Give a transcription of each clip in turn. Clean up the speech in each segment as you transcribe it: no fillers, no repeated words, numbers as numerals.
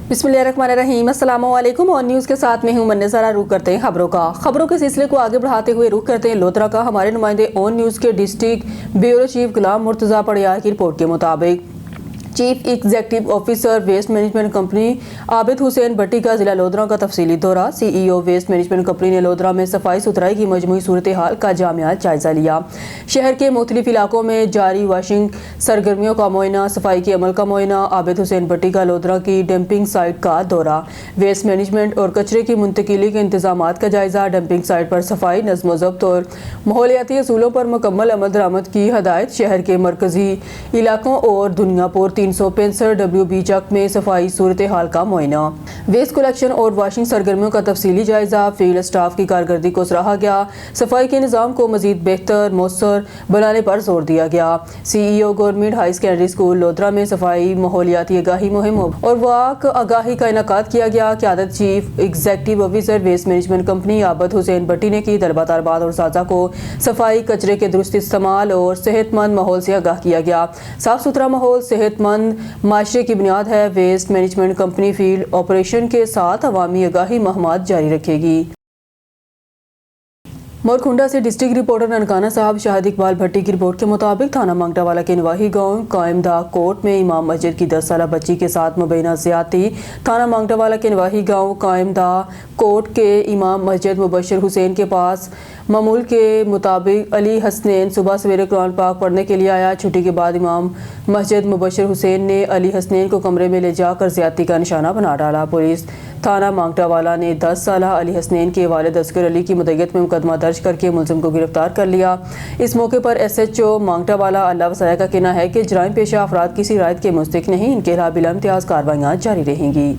बिस्मिल्लाहिर्रहमानिर्रहीम। अस्सलाम वालेकुम। और न्यूज़ के साथ में हूं मुन्निज़रा। रुख करते हैं खबरों के सिलसिले को आगे बढ़ाते हुए रुख करते हैं लोधरा का। हमारे नुमाइंदे ऑन न्यूज़ के district bureau chief Ghulam Murtaza Padiyar की रिपोर्ट के मुताबिक chief executive officer waste management company Abid Hussain Bhatti का जिला लोधरा का तफसीली दौरा। सीईओ वेस्ट मैनेजमेंट कंपनी ने लोधरा में सफाई सुथराई की मजमूई सूरत हाल का जामिया जायजा लिया। शहर के मुख्तलिफ इलाकों में जारी वाशिंग सरगर्मियों का मुआयना, सफाई के अमल का मुआयना। आबिद हुसैन भट्टी का लोधरा की डंपिंग साइट का दौरा, वेस्ट मैनेजमेंट और कचरे की मुंतकिली के इंतजाम का जायजा। डंपिंग साइट पर सफाई, नज़्म ज़ब्त और माहौलियाती असूलों पर मुकम्मल अमल दरामद की हदायत। शहर के मरकजी इलाकों और दुनियापुर 365 WB चक में सफाई सूरत हाल का मुआयना। वेस्ट कलेक्शन और वाशिंग सरगर्मियों का तफसीली जायजा। फील्ड स्टाफ की कारकर्दगी को सराहा गया। सफाई के निज़ाम को मजीद बेहतर मौसर बनाने पर जोर दिया गया। CEO government high secondary school Lodhra में सफाई माहौलियाती आगाही मुहिम और वाक आगाही का इनकाद किया गया। क़यादत chief executive officer waste management company Abid Hussain Bhatti ने की। तलबा तालिबात और साजा को सफाई, कचरे के दुरुस्त इस्तेमाल और सेहतमंद माहौल से आगाह किया गया। साफ सुथरा माहौल सेहतमंद माशरे की बुनियाद है। Waste management company field operation के साथ अवामी आगाही मुहिम जारी रखेगी। मोरखुंडा से डिस्ट्रिक्ट रिपोर्टर ननकाना साहब शाहिद इकबाल भट्टी की रिपोर्ट के मुताबिक थाना मांगटावाला के नवाही गांव कायमदा कोट में इमाम मस्जिद की 10 साला बच्ची के साथ मुबैना ज़्यादती। थाना मांगटावाला के नवाही गांव कायमदा कोट के इमाम मस्जिद मुबशर हुसैन के पास मामूल के मुताबिक अली हसनैन सुबह सवेरे कुरान पाक पढ़ने के लिए आया। छुट्टी के बाद इमाम मस्जिद मुबशर हुसैन ने अली हसनैन को कमरे में ले जाकर ज़्यादती का निशाना बना डाला। पुलिस थाना मांगटावाला ने 10 साला अली हसनैन के वालिद असगर अली की मुद्दत में मुकदमा दर्ज करके मुलजिम को गिरफ्तार कर लिया। इस मौके पर SHO मांगटावाला अल्लाह वसाया का कहना है कि जराइम पेशा अफराद किसी रायत के मुस्तहिक नहीं, इनके खिलाफ बिला इम्तियाज कार्रवाइयाँ जारी रहेंगी।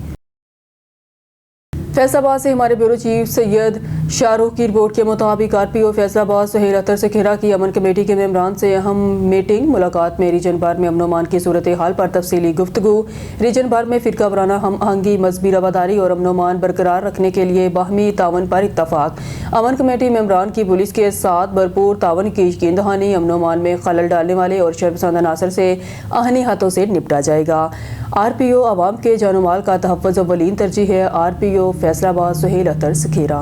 फैसलाबाद से हमारे ब्यूरो चीफ सैयद शाहरुख की रिपोर्ट के मुताबिक RPO फैसलाबाद सुहेल अख्तर सेखेरा की अमन कमेटी के मेंबरान से अहम मीटिंग। मुलाकात में रीजन भर में अमन अमान की सूरत हाल पर तफसीली गुफ्तगू। रीजन भर में फिरका वराना हम आहंगी, मजहबी रवादारी और अमन अमान बरकरार रखने के लिए बाहमी तावन पर इत्तफाक। अमन कमेटी मेंबरान की पुलिस के साथ भरपूर तावन की यकीन दहानी। अमन अमान में खलल डालने वाले और शरपसंद अनासर से आहनी हाथों से निपटा जाएगा। RPO आवाम के जानमाल का तहफ़्फ़ुज़ अव्वलीन तरजीह है। RPO फैसलाबाद सुहेल अख्तर सेखेरा।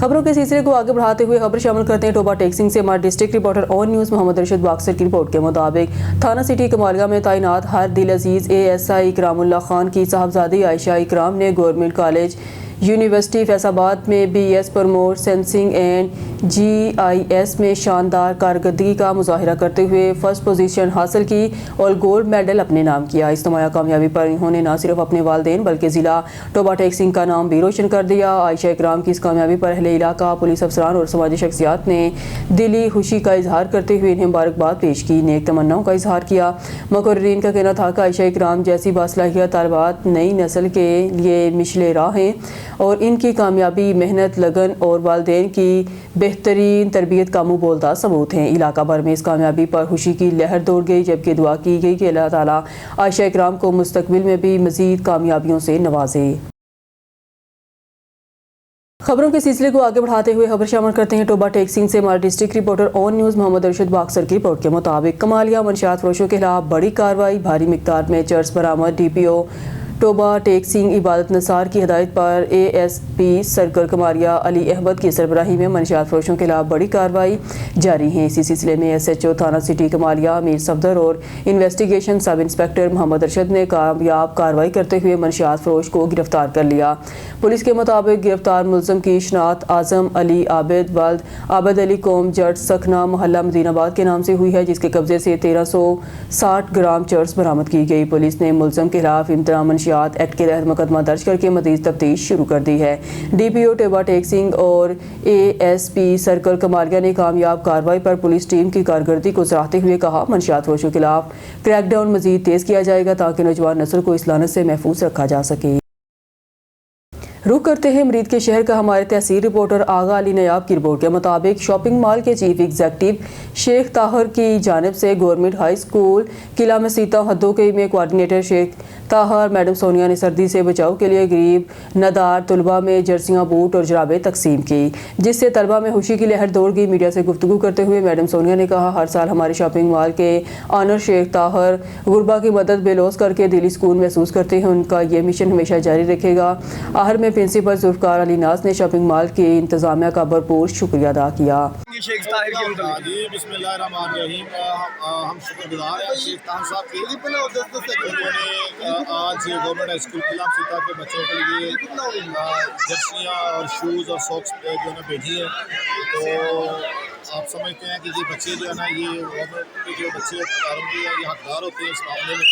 खबरों के सिलसिले को आगे बढ़ाते हुए खबर शामिल करते हैं टोबा टेक्सिंग से हमारे district reporter on news Mohammad Rashid बाक्सर की रिपोर्ट के मुताबिक थाना सिटी कमालिया में तैनात हर दिल अजीज ASI इकरामुल्लाह खान की साहबजादी आयशा इकराम ने गवर्नमेंट कॉलेज यूनिवर्सिटी फैसलाबाद में BS promote sensing and GIS में शानदार कारकर्दगी का मुजाहिरा करते हुए फर्स्ट पोजीशन हासिल की और गोल्ड मेडल अपने नाम किया। इस नुमाया कामयाबी पर इन्होंने न सिर्फ अपने वालिदैन बल्कि ज़िला टोबा टेक्सिंग का नाम भी रोशन कर दिया। आयशा इकराम की इस कामयाबी पर अहले इलाका, पुलिस अफसरान और समाजी शख्सियात ने दिली खुशी का इजहार करते हुए इन्हें मुबारकबाद पेश की, नेक तमन्नाओं का इजहार किया। मुकर्रीरीन का कहना था कि आयशा इकराम जैसी बासलाहियत तालिबात नई नस्ल के लिए मिशले राह हैं और इनकी कामयाबी मेहनत, लगन और वालिदैन की बेहतरीन तरबियत का मुँह बोलता सबूत हैं। इलाका भर में इस कामयाबी पर खुशी की लहर दौड़ गई, जबकि दुआ की गई कि अल्लाह ताला आयशा इकराम को मुस्तकबिल में भी मज़ीद कामयाबियों से नवाजे। खबरों के सिलसिले को आगे बढ़ाते हुए खबर शामिल करते हैं टोबा टेक्सिंग से हमारे district reporter on news Mohammad Rashid बाक्सर की रिपोर्ट के मुताबिक कमालिया मंशियात फरोशों के खिलाफ बड़ी कार्रवाई, भारी मिकदार में चर्च बरामद। DPO टोबा टेक्सिंग इबादत नसार की हिदायत पर ASP सर्कल कमालिया अली अहमद की सरबराही में मंशियात फरोशों के खिलाफ बड़ी कार्रवाई जारी है। इसी सिलसिले में SHO थाना सिटी कमालिया मीर सफदर और investigation sub inspector Mohammad Arshad ने कामयाब कार्रवाई करते हुए मंशियात फरोश को गिरफ्तार कर लिया। पुलिस के मुताबिक गिरफ्तार मुलजम की शनाख्त आजम अली आबिद वल्द आबिद अली कौम जट सखना मोहल्ला मदीनाबाद के नाम से हुई है, जिसके कब्जे से 1360 ग्राम चर्स बरामद की गई। पुलिस ने मुलजम के खिलाफ इम्तरा मंशियात एक्ट के तहत मुकदमा दर्ज करके मज़ीद तफ्तीश शुरू कर दी है। DPO टोबा टेक्सिंग और ASP सर्कल कमालिया ने कामयाब कार्रवाई पर पुलिस टीम की कारकर्दगी को सराहते हुए कहा, मंशियात फरोशों के खिलाफ क्रैकडाउन मज़ीद तेज़ किया जाएगा ताकि नौजवान नस्ल को इस लानत से महफूज रखा जा सके। रुख करते हैं मरीद के शहर का हमारे तहसील रिपोर्टर आगा अली नयाब की रिपोर्ट के मुताबिक शॉपिंग मॉल के चीफ एग्जीक्यूटिव शेख ताहर की जानिब से गवर्नमेंट हाई स्कूल किला मसीता हद्दों में कोऑर्डिनेटर शेख ताहर मैडम सोनिया ने सर्दी से बचाव के लिए गरीब नदार तलबा में जर्सियाँ, बूट और जुराबें तकसीम की, जिससे तलबा में खुशी की लहर दौड़ गई। मीडिया से गुफ्तगू करते हुए मैडम सोनिया ने कहा, हर साल हमारे शॉपिंग मॉल के ऑनर शेख ताहर गुरबा की मदद बेलौस करके दिली सुकून महसूस करते हैं। उनका ये मिशन हमेशा जारी रखेगा। आहर में प्रिंसिपल जुल्फकार अली नाज ने शॉपिंग मॉल की इंतजामिया का भरपूर शुक्रिया अदा किया। हम शुक्रगुजार हैं शेख ताहर साहब के, उन्होंने आज गवर्नमेंट स्कूल किला मसीता के बच्चों के लिए जर्सियाँ और शूज़ और सॉक्स जो है ना भेजी हैं। तो आप समझते हैं कि ये बच्चे जो है ना, ये गवर्नमेंट के जो बच्चे होते हैं ये हकदार होते हैं इस मामले में,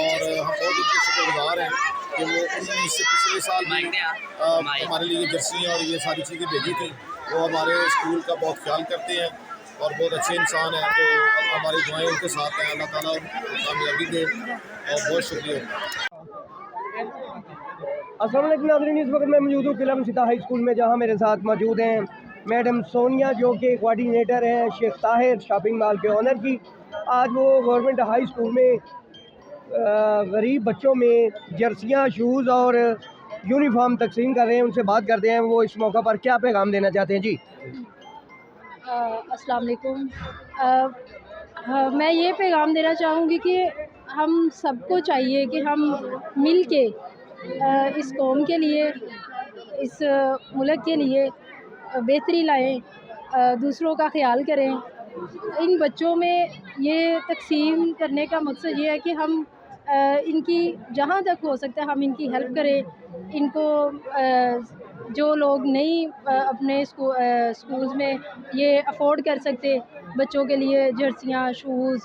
और हम बहुत उनके शुक्रगुजार हैं कि वो उन्होंने इससे पिछले साल भी हमारे लिए जर्सियाँ और ये सारी चीज़ें भेजी थी। वो हमारे स्कूल का बहुत ख्याल करते हैं और बहुत अच्छे इंसान हैं। तो हमारी दुआएं उनके साथ हैं, अल्लाह ताला उनको कामयाबी दे, और बहुत शुक्रिया। अस्सलाम वालेकुम नाज़रीन, इस वक्त मैं मौजूद हूँ किला मसीता हाई स्कूल में, जहाँ मेरे साथ मौजूद हैं मैडम सोनिया जो कि कोऑर्डिनेटर हैं शेख ताहिर शॉपिंग मॉल के ऑनर की। आज वो गवर्नमेंट हाई स्कूल में गरीब बच्चों में जर्सियाँ, शूज़ और यूनिफॉर्म तकसीम कर रहे हैं। उनसे बात करते हैं वो इस मौका पर क्या पैगाम देना चाहते हैं। जी अस्सलाम वालेकुम। मैं ये पैगाम देना चाहूँगी कि हम सबको चाहिए कि हम मिल के इस कौम के लिए, इस मुल्क के लिए बेहतरी लाएं, दूसरों का ख्याल करें। इन बच्चों में ये तकसीम करने का मकसद ये है कि हम इनकी जहाँ तक हो सकता है हम इनकी हेल्प करें। इनको जो लोग नहीं अपने स्कूल्स में ये अफोर्ड कर सकते बच्चों के लिए जर्सियाँ, शूज़,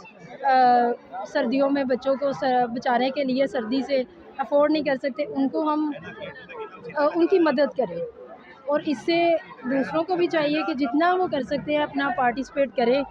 सर्दियों में बच्चों को बचाने के लिए सर्दी से अफोर्ड नहीं कर सकते, उनको हम उनकी मदद करें। और इससे दूसरों को भी चाहिए कि जितना वो कर सकते हैं अपना पार्टिसिपेट करें।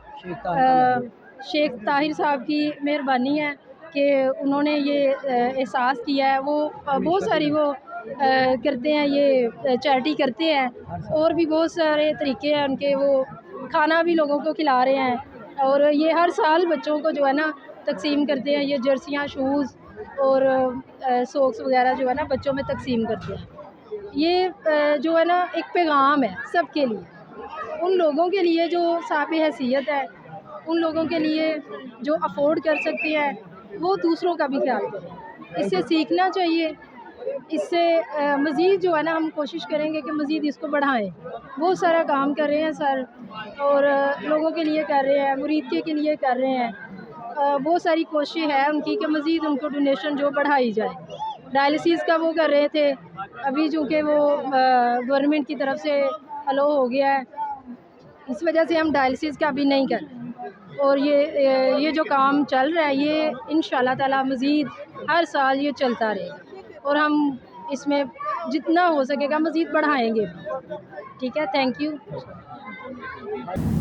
शेख ताहिर साहब की मेहरबानी है कि उन्होंने ये एहसास किया है। वो बहुत सारी वो करते हैं, ये चैरिटी करते हैं, और भी बहुत सारे तरीके हैं उनके। वो खाना भी लोगों को खिला रहे हैं, और ये हर साल बच्चों को जो है ना तकसीम करते हैं। ये जर्सियाँ, शूज़ और सॉक्स वगैरह जो है ना बच्चों में तकसीम करते हैं। ये जो है ना एक पैगाम है सबके लिए, उन लोगों के लिए जो साहिब हैसियत है, उन लोगों के लिए जो अफोर्ड कर सकते हैं, वो दूसरों का भी ख्याल करें। इससे सीखना चाहिए। इससे मज़ीद जो है ना हम कोशिश करेंगे कि मज़ीद इसको बढ़ाएं। बहुत सारा काम कर रहे हैं सर, और लोगों के लिए कर रहे हैं, मुरीद के लिए कर रहे हैं। बहुत सारी कोशिश है उनकी कि मज़ीद उनको डोनेशन जो बढ़ाई जाए। डायलिसिस का वो कर रहे थे, अभी चूँकि वो गवर्नमेंट की तरफ से अलो हो गया है, इस वजह से हम डायलिसिस का भी नहीं कर रहे। और ये जो काम चल रहा है ये इंशाअल्लाह ताला मज़ीद हर साल ये चलता रहेगा, और हम इसमें जितना हो सकेगा मज़ीद बढ़ाएंगे। ठीक है, थैंक यू।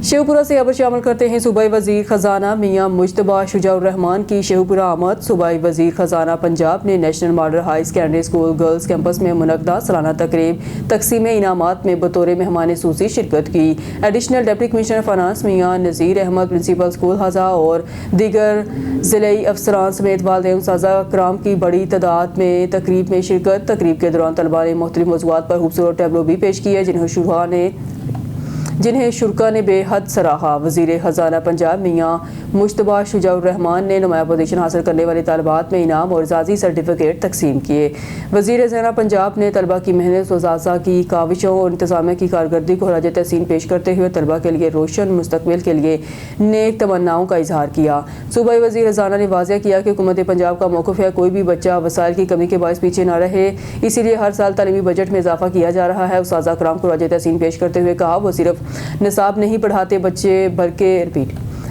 शेखपुरा से अब शामिल करते हैं सूबाई वज़ीर ख़जाना मियां मुज्तबा शुजाउर रहमान की शेखपुरा आमद। सूबाई वज़ीर ख़जाना पंजाब ने national model high secondary school girls campus में मुनक़दा सालाना तकरीब तकसीम इनामात में बतौर मेहमान सूसी शिरकत की। एडिशनल डिप्टी कमिश्नर फाइनेंस मियां नज़ीर अहमद, प्रिंसिपल स्कूल हज़ा और दीगर ज़िले अफसरान समेत वालिदैन उस्ताज़ा कराम की बड़ी तादाद में तकरीब में शिरकत। तकरीब के दौरान तलबा ने मुख्तलिफ मौज़ूआत पर खूबसूरत टैबलो भी पेश किए, जिन्हें शुरा ने बेहद सराहा। वज़ीर ख़जाना पंजाब मियां मुज्तबा शुजाउर रहमान ने नुमाया पोजीशन हासिल करने वाले तालिबात में इनाम और एजाज़ी सर्टिफिकेट तकसीम किए। वज़ीर ख़जाना पंजाब ने तलबा की मेहनत, उस्ताज़ा की काविशों और इंतज़ामिया की कारकर्दगी को खराज तहसीन पेश करते हुए तलबा के लिए रोशन मुस्तक़बिल के लिए नेक तमन्नाओं का इजहार किया। सूबाई वज़ीर ख़जाना ने वाज़ेह किया कि हुकूमत पंजाब का मौक़िफ़ है कोई भी बच्चा वसाइल की कमी के बायस पीछे न रहे, इसीलिए हर साल तालीमी बजट में इजाफा किया जा रहा है। उस्ताज़ा कराम को खराज तहसीन पेश करते हुए कहा, वो सिर्फ निसाब नहीं पढ़ाते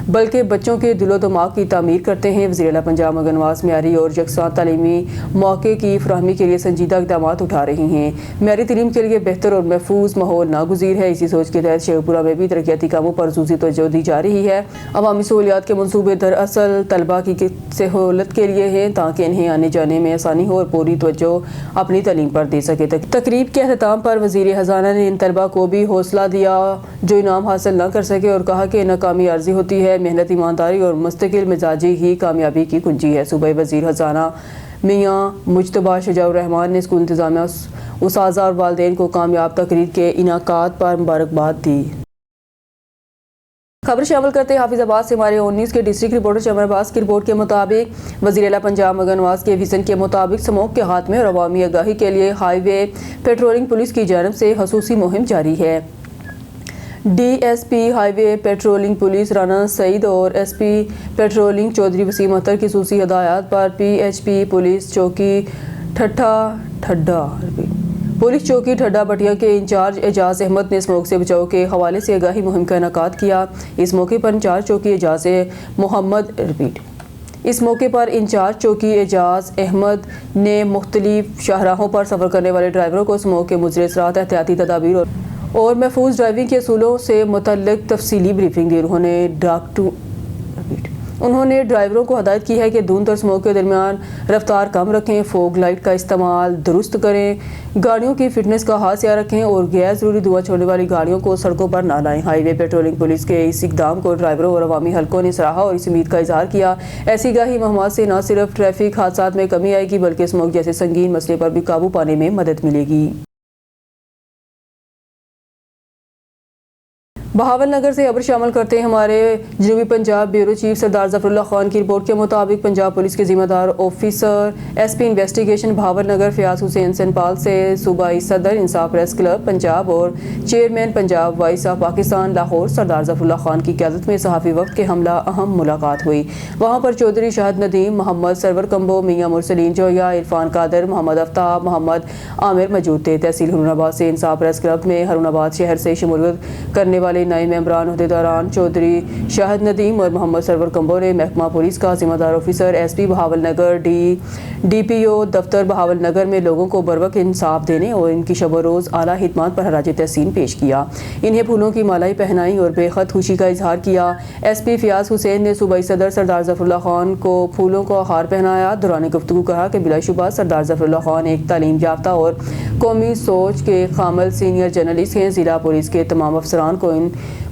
بلکہ بچوں کے دل و دماغ کی تعمیر کرتے ہیں۔ وزیر اعلیٰ پنجاب مگن نواز معیاری اور یکساں تعلیمی مواقع کی فراہمی کے لیے سنجیدہ اقدامات اٹھا رہی ہیں۔ معیاری تعلیم کے لیے بہتر اور محفوظ ماحول ناگزیر ہے۔ اسی سوچ کے تحت شیخ پورہ میں بھی ترقیاتی کاموں پر خصوصی توجہ دی جا رہی ہے۔ عوامی سہولیات کے منصوبے دراصل طلباء کی سہولت کے لیے ہیں تاکہ انہیں آنے جانے میں آسانی ہو اور پوری توجہ اپنی تعلیم پر دے سکے۔ تقریب کے اختتام پر وزیر خزانہ نے ان طلباء کو بھی حوصلہ دیا جو انعام حاصل نہ کر سکے اور کہا کہ ناکامی عارضی ہوتی ہے، محنت، ایمانداری اور مستقل مزاجی ہی کامیابی کی کنجی ہے۔ صوبائی وزیر خزانہ میاں مجتبیٰ شجاع الرحمان نے اسکول انتظامیہ، اساتذہ اور والدین کو کامیاب تقریب کے انعقاد پر مبارکباد دی۔ خبر شامل کرتے حافظ آباد سے ہمارے 19 کے ڈسٹرکٹ رپورٹر چمر عباس کی رپورٹ کے مطابق وزیر اعلیٰ پنجاب مگن نواز کے وژن کے مطابق اسموگ کے خاتمے اور عوامی آگاہی کے لیے ہائی وے پیٹرولنگ پولیس کی جانب سے خصوصی مہم جاری ہے۔ D S P highway patrolling police Rana Saeed اور S P patrolling Chaudhry Waseem Akhtar کی خصوصی ہدایات پر پی ایچ پی پولیس چوکی ٹھڈا بٹیا کے انچارج اعجاز احمد نے اسموگ سے بچاؤ کے حوالے سے آگاہی مہم کا انعقاد کیا۔ اس موقع پر انچارج چوکی اعجاز احمد نے مختلف شاہراہوں پر سفر کرنے والے ڈرائیوروں کو اسموگ کے مضر اثرات، احتیاطی تدابیر اور محفوظ ڈرائیونگ کے اصولوں سے متعلق تفصیلی بریفنگ دی۔ انہوں نے ڈرائیوروں کو ہدایت کی ہے کہ دھند اور اسموگ کے درمیان رفتار کم رکھیں، فوگ لائٹ کا استعمال درست کریں، گاڑیوں کی فٹنس کا خاص خیال رکھیں اور غیر ضروری دھواں چھوڑنے والی گاڑیوں کو سڑکوں پر نہ لائیں۔ ہائی وے پیٹرولنگ پولیس کے اس اقدام کو ڈرائیوروں اور عوامی حلقوں نے سراہا اور اس امید کا اظہار کیا ایسی گاہی مہمات سے نہ صرف ٹریفک حادثات میں کمی آئے گی بلکہ اسموگ جیسے سنگین مسئلے پر بھی قابو پانے میں مدد ملے گی۔ بہاول نگر سے خبر شامل کرتے ہیں ہمارے جنوبی پنجاب بیورو چیف سردار ظفر اللہ خان کی رپورٹ کے مطابق پنجاب پولیس کے ذمہ دار officer S P investigation Bahawalnagar Fayyaz Hussain Sanpal سے صوبائی صدر انصاف پریس کلب پنجاب اور chairman Punjab voice of Pakistan Lahore Sardar ظفر اللہ خان کی قیادت میں صحافی وفد کے حملہ اہم ملاقات ہوئی۔ وہاں پر چودھری شاہد ندیم، محمد سرور کمبو، میاں مرسلین جویا، عرفان قادر، محمد آفتاب، محمد عامر موجود تھے۔ تحصیل ہارون آباد سے انصاف پریس کلب میں ہارون آباد شہر سے شمولیت کرنے والے نئے ممبران عہدیداران چودھری شاہد ندیم اور محمد سرور کمبو نے محکمہ پولیس کا ذمہ دار officer S P Bahawalnagar D P O دفتر بہاول نگر میں لوگوں کو بروقت انصاف دینے اور ان کی شب و روز اعلیٰ خدمات پر خراج تحسین پیش کیا، انہیں پھولوں کی مالائی پہنائی اور بے حد خوشی کا اظہار کیا۔ ایس پی فیاض حسین نے صوبائی صدر سردار ظفر اللہ خان کو پھولوں کا ہار پہنایا۔ دوران گفتگو کہا کہ بلا شبہ سردار ظفر اللہ خان ایک تعلیم یافتہ اور قومی سوچ کے حامل سینئر جرنلسٹ ہیں۔ ضلع پولیس کے تمام افسران کو ان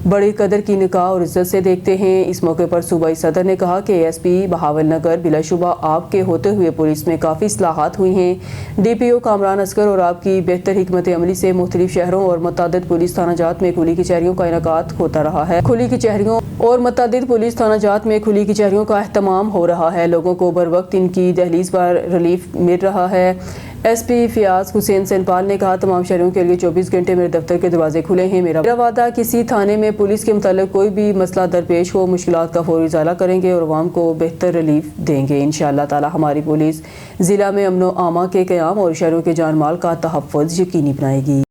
بڑی قدر کی نگاہ اور عزت سے دیکھتے ہیں۔ اس موقع پر صوبائی صدر نے کہا کہ ایس پی بہاول نگر بلا شبہ آپ کے ہوتے ہوئے پولیس میں کافی اصلاحات ہوئی ہیں۔ ڈی پی او کامران اصغر اور آپ کی بہتر حکمت عملی سے مختلف شہروں اور متعدد پولیس تھانہ جات میں کھلی کچہریوں کا انعقاد ہوتا رہا ہے۔ کھلی کچہریوں اور متعدد پولیس تھانہ جات میں کھلی کچہریوں کا اہتمام ہو رہا ہے، لوگوں کو بروقت ان کی دہلیز پر ریلیف مل رہا ہے۔ ایس پی فیاض حسین سنپال نے کہا تمام شہریوں کے لیے 24 گھنٹے میرے دفتر کے دروازے کھلے ہیں۔ میرا وعدہ کسی تھانے میں پولیس کے متعلق کوئی بھی مسئلہ درپیش ہو مشکلات کا فوری ازالہ کریں گے اور عوام کو بہتر ریلیف دیں گے۔ انشاءاللہ تعالی ہماری پولیس ضلع میں امن و امان کے قیام اور شہروں کے جان مال کا تحفظ یقینی بنائے گی۔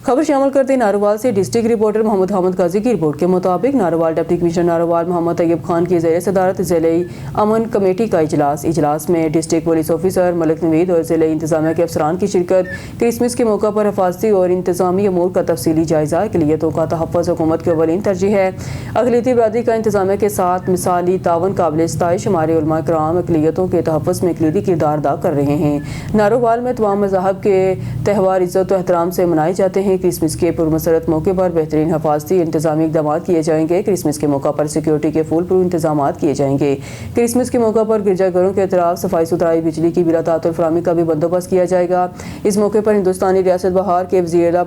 خبر شامل کرتے ناروال سے ڈسٹرکٹ رپورٹر محمد حامد قاضی کی رپورٹ کے مطابق ناروال ڈپٹی کمشنر ناروال محمد طیب خان کی زیر صدارت ضلعی امن کمیٹی کا اجلاس میں ڈسٹرکٹ پولیس آفیسر ملک نوید اور ضلعی انتظامیہ کے افسران کی شرکت۔ کرسمس کے موقع پر حفاظتی اور انتظامی امور کا تفصیلی جائزہ۔ اقلیتوں کا تحفظ حکومت کی اولین ترجیح ہے۔ اقلیتی برادری کا انتظامیہ کے ساتھ مثالی تعاون قابل ستائش۔ ہمارے علماء کرام اقلیتوں کے تحفظ میں کلیدی کردار ادا کر رہے ہیں۔ ناروال میں تمام مذاہب کے تہوار عزت و احترام سے منائے جاتے ہیں۔ کرسمس کے پرمسرت موقع پر بہترین حفاظتی انتظامی اقدامات کیے جائیں گے۔ کرسمس کے موقع پر سیکیورٹی کے فول پروف انتظامات کیے جائیں گے۔ کرسمس کے موقع پر گرجا گھروں کے اطراف صفائی ستھرائی، بجلی کی بلا تعطل فراہمی کا بھی بندوبست کیا جائے گا۔ اس موقع پر ہندوستانی ریاست بہار کے وزیر اعلیٰ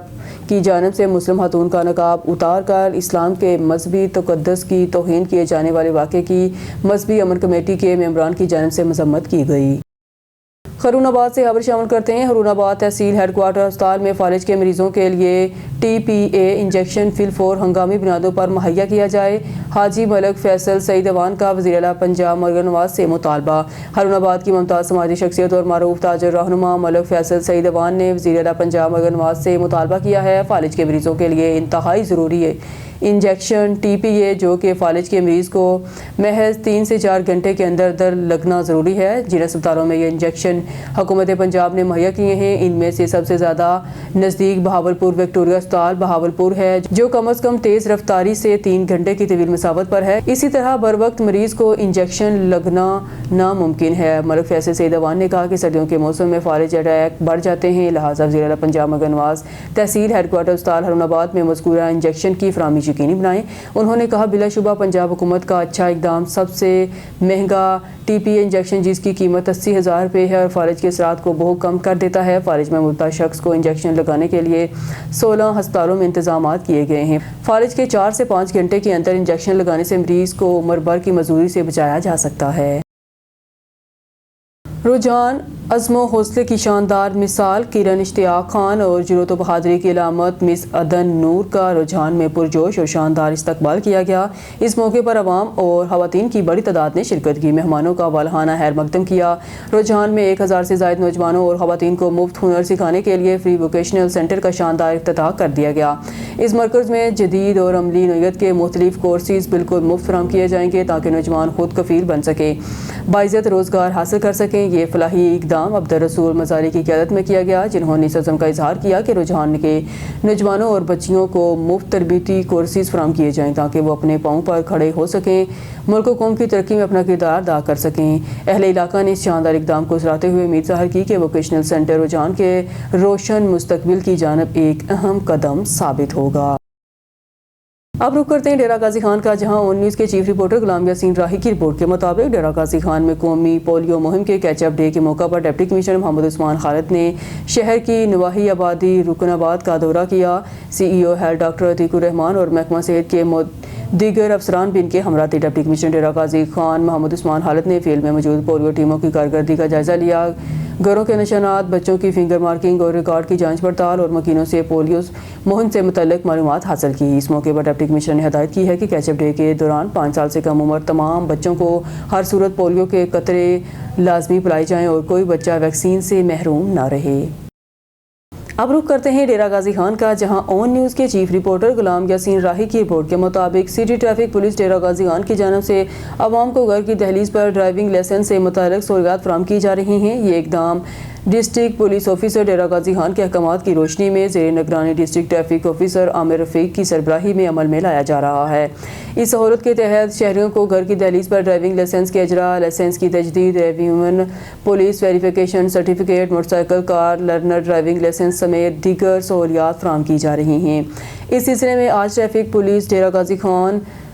کی جانب سے مسلم خاتون کا نقاب اتار کر اسلام کے مذہبی تقدس کی توہین کیے جانے والے واقعے کی مذہبی امن کمیٹی کے ممبران کی جانب سے مذمت کی گئی۔ ہارون آباد سے خبر شامل کرتے ہیں۔ ہارون آباد تحصیل ہیڈ کوارٹر ہسپتال میں فالج کے مریضوں کے لیے ٹی پی اے انجیکشن فی الفور ہنگامی بنیادوں پر مہیا کیا جائے۔ حاجی ملک فیصل سعید اوان کا وزیر اعلیٰ پنجاب مگن نواز سے مطالبہ۔ ہارون آباد کی ممتاز سماجی شخصیت اور معروف تاجر رہنما ملک فیصل سعید اوان نے وزیر اعلیٰ پنجاب مگن نواز سے مطالبہ کیا ہے فالج کے مریضوں کے لیے انتہائی ضروری इंजेक्शन TPA जो कि फालिज के मरीज़ को महज 3 से 4 घंटे के अंदर लगना ज़रूरी है। जिन अस्पतालों में ये इंजेक्शन हुकूमत पंजाब ने मुहैया किए हैं, इनमें से सबसे ज़्यादा नज़दीक बहावलपुर विक्टोरिया अस्पताल बहावलपुर है, जो कम अज़ कम तेज़ रफ्तारी से 3 घंटे की तवील मसावत पर है। इसी तरह बर वक्त मरीज़ को इंजेक्शन लगना नामुमकिन है। मलिक फैसल सईद अवान ने कहा कि सर्दियों के मौसम में फालिज अटैक बढ़ जाते हैं, लिहाजा वज़ीर आला पंजाब मगर नवाज तहसील हेडक्वार्टर अस्पताल हरुणाबाद में मज़कूरा इंजेक्शन की फराहमी यकीनी बनाएं। उन्होंने कहा बिलाशुबा पंजाब हुकूमत का अच्छा इकदाम सबसे महंगा TPA इंजेक्शन जिसकी कीमत 80,000 रुपये है और फालिज के असरात को बहुत कम कर देता है। फालिज में मुबतला शख्स को इंजेक्शन लगाने के लिए 16 अस्पतालों में इंतजाम किए गए हैं। फालिज के 4 से 5 घंटे के अंदर इंजेक्शन लगाने से मरीज़ को उम्र भर की मजदूरी से बचाया जा सकता है। रुझान अज़्म हौसले की शानदार मिसाल किरण इश्तियाक खान और जुरत व बहादुरी की अलामत मिस अदन नूर का रुझान में पुरजोश और शानदार इस्तकबाल किया गया। इस मौके पर अवाम और ख़वातीन की बड़ी तादाद ने शिरकत की। मेहमानों का वालहाना खैर मकदम किया। रुझान में 1000 से ज़ायद नौजवानों और ख़वातीन को मुफ्त हुनर सिखाने के लिए फ्री वोकेशनल सेंटर का शानदार इफ्तिताह कर दिया गया। इस मरकज़ में जदीद और अमली नोयत के मुख्तलिफ कोर्सेज बिल्कुल मुफ्त फराहम किए जाएंगे ताकि नौजवान खुद कफील बन सके, बाइज़्ज़त रोज़गार हासिल कर सकें। ये फलाही इक़दाम अब्दुल रसूल मज़ारी की क़यादत में किया गया, जिन्होंने इस अज़्म का इजहार किया कि रुझान के नौजवानों और बच्चियों को मुफ्त तरबियती कोर्सेज फराहम किए जाएँ ताकि वो अपने पाँव पर खड़े हो सकें, मुल्क और कौम की तरक्की में अपना किरदार अदा कर सकें। अहले इलाका ने इस शानदार इक़दाम को सराहते हुए उम्मीद ज़ाहिर की कि वोकेशनल सेंटर रुझान के रोशन मुस्तकबिल की जानिब एक अहम कदम साबित होगा। अब रुख करते हैं डेरा गाजी खान का, जहां ऑन न्यूज़ के चीफ रिपोर्टर गुलाम यासीन राही की रिपोर्ट के मुताबिक डेरा गाजी खान में कौमी पोलियो मुहिम के कैचअप डे के मौका पर डिप्टी कमिश्नर मोहम्मद उस्मान खालिद ने शहर की नवाही आबादी रुकनाबाद का दौरा किया। CEO health doctor Atiqur Rahman और महकमा सेहत के दीगर अफसरान भी इनके हमरा थे। डिप्टी कमिश्नर डेरा गाजी खान मोहम्मद उस्मान खालिद ने फील्ड में मौजूद पोलियो टीमों की कारकर्दगी का जायजा लिया। घरों के निशानात, बच्चों की फिंगर मार्किंग और रिकॉर्ड की जांच पड़ताल और मकीनों से पोलियो मुहिम से मुतल्लिक मालूमात हासिल की। इस मौके पर डिप्टी कमिश्नर ने हदायत की है कि कैचअप डे के दौरान 5 साल से कम उम्र तमाम बच्चों को हर सूरत पोलियो के कतरे लाजमी पिलाए जाएँ और कोई बच्चा वैक्सीन से महरूम ना रहे। अब रुख करते हैं डेरा गाजी खान का, जहां ऑन न्यूज़ के चीफ रिपोर्टर गुलाम यासीन राही की रिपोर्ट के मुताबिक city traffic police Dera Ghazi Khan की जानिब से अवाम को घर की दहलीज पर ड्राइविंग लाइसेंस से मुताल्लिक सहूलियात फराहम की जा रही हैं। ये इकदाम डिस्ट्रिक्ट पुलिस ऑफिसर डेरा गाजी खान के अहकामात की रोशनी में ज़ेर निगरानी डिस्ट्रिक्ट ट्रैफिक ऑफिसर आमिर रफ़ीक की सरबराही में अमल में लाया जा रहा है। इस सहूलत के तहत शहरियों को घर की दहलीज पर ड्राइविंग लाइसेंस के अजरा, लाइसेंस की तजदीद, रेव्यूमन police verification certificate, motorcycle car learner driving licence समेत दीगर सहूलियात फराहम की जा रही हैं। इस सिलसिले में आज traffic police Dera Ghazi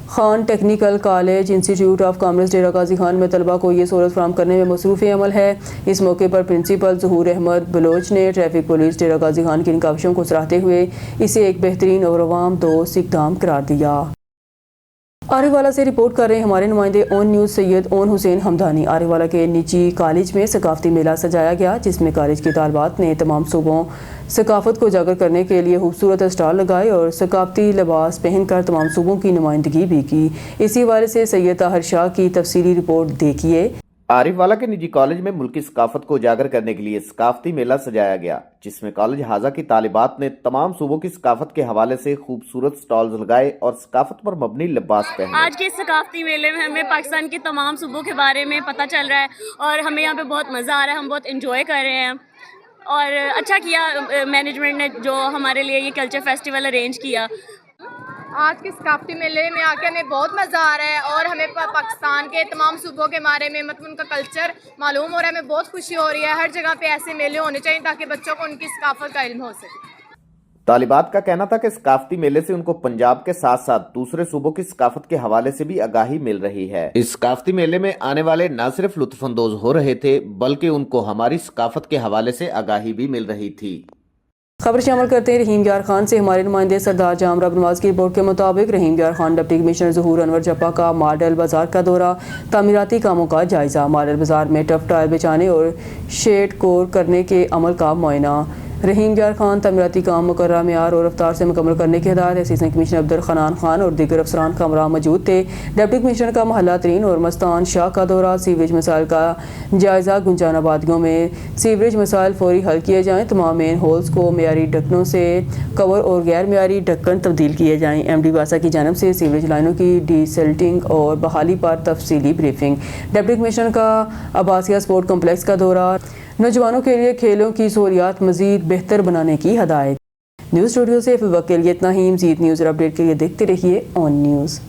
Khan technical college institute of commerce Dera Ghazi Khan में तलबा को ये सहूलत फराहम करने में मसरूफ़ अमल है। इस मौके पर प्रिंसिपल ज़हूर अहमद बलोच ने ट्रैफिक पुलिस डेरा गाजी खान की इन काविशों को सराहते हुए इसे एक बेहतरीन और अवाम दोस्त इक़दाम करार दिया। आरिवाला से रिपोर्ट कर रहे हैं हमारे नुमाइंदे ऑन न्यूज़ सैयद ओन हुसैन हमदानी। आरिवाला के निजी कॉलेज में सकाफती मेला सजाया गया, जिसमें कॉलेज की तालबात ने तमाम सूबों सकाफत को उजागर करने के लिए खूबसूरत स्टॉल लगाए और सकाफती लिबास पहनकर तमाम सूबों की नुमाइंदगी भी की। इसी हवाले से सैयद ताहिर शाह की तफसीली रिपोर्ट देखिए। आरिफवाला के निजी कॉलेज में मुल्की सकाफत को उजागर करने के लिए सकाफती मेला सजाया गया, जिसमें कॉलेज हाजा की तालिबात ने तमाम सूबों की सकाफत के हवाले से खूबसूरत स्टॉल्स लगाए और सकाफत पर मबनी लिबास पहने। आज के सकाफती मेले में हमें पाकिस्तान के तमाम सूबों के बारे में पता चल रहा है और हमें यहाँ पे बहुत मज़ा आ रहा है। हम बहुत इंजॉय कर रहे हैं और अच्छा किया मैनेजमेंट ने जो हमारे लिए ये कल्चर फेस्टिवल अरेंज किया। आज के सकाफती मेले में आके हमें बहुत मज़ा आ रहा है और हमें पाकिस्तान के तमाम सूबों के बारे में मतलब उनका कल्चर मालूम हो रहा है। हमें बहुत खुशी हो रही है। हर जगह पे ऐसे मेले होने चाहिए ताकि बच्चों को उनकी सकाफत का इल्म हो सके। तालिबात का कहना था कि सकाफती मेले से उनको पंजाब के साथ साथ दूसरे सूबों की सकाफत के हवाले से भी आगाही मिल रही है। इस सकाफती मेले में आने वाले न सिर्फ लुत्फअंदोज हो रहे थे बल्कि उनको हमारी सकाफत के हवाले से आगाही भी मिल रही थी। खबर शामिल करते हैं रहीम यार खान से। हमारे नुमाइंदे सरदार जाम रब नवाज की रिपोर्ट के मुताबिक रहीम यार खान डिप्टी कमिश्नर ज़हूर अनवर जप्पा का मॉडल बाजार का दौरा, तामीराती कामों का जायजा, मॉडल बाजार में टफ टायर बिछाने और शेड कोर करने के अमल का मुआयना। रहीम यार खान तमीराती काम मुकर्रर मेयार और रफ्तार से मुकम्मल करने की हिदायत। असिस्टेंट कमिश्नर अब्दुल खनान खान और दीगर अफसरान कामरान मौजूद थे। डिप्टी कमिश्नर का महल्ला तरीन और मस्तान शाह का दौरा। सीवरेज मसाइल का जायज़ा। गुंजान आबादियों में सीवरेज मसाइल फौरी हल किए जाएँ। तमाम मेन होल्स को मेयारी ढक्कनों से कवर और गैर मेयारी ढक्कन तब्दील किए जाएँ। MD वासा की जानब से सीवरेज लाइनों की डीसेल्टिंग और बहाली पर तफसीली ब्रीफिंग। डिप्टी कमिश्नर का आबासिया स्पोर्ट कम्प्लेक्स का दौरा। नौजवानों के लिए खेलों की सहूलियात मज़ीद बेहतर बनाने की हदायत। न्यूज़ स्टूडियो से फिल वक्त के लिए इतना ही। मज़ीद न्यूज़ और अपडेट के लिए देखते रहिए ऑन न्यूज़।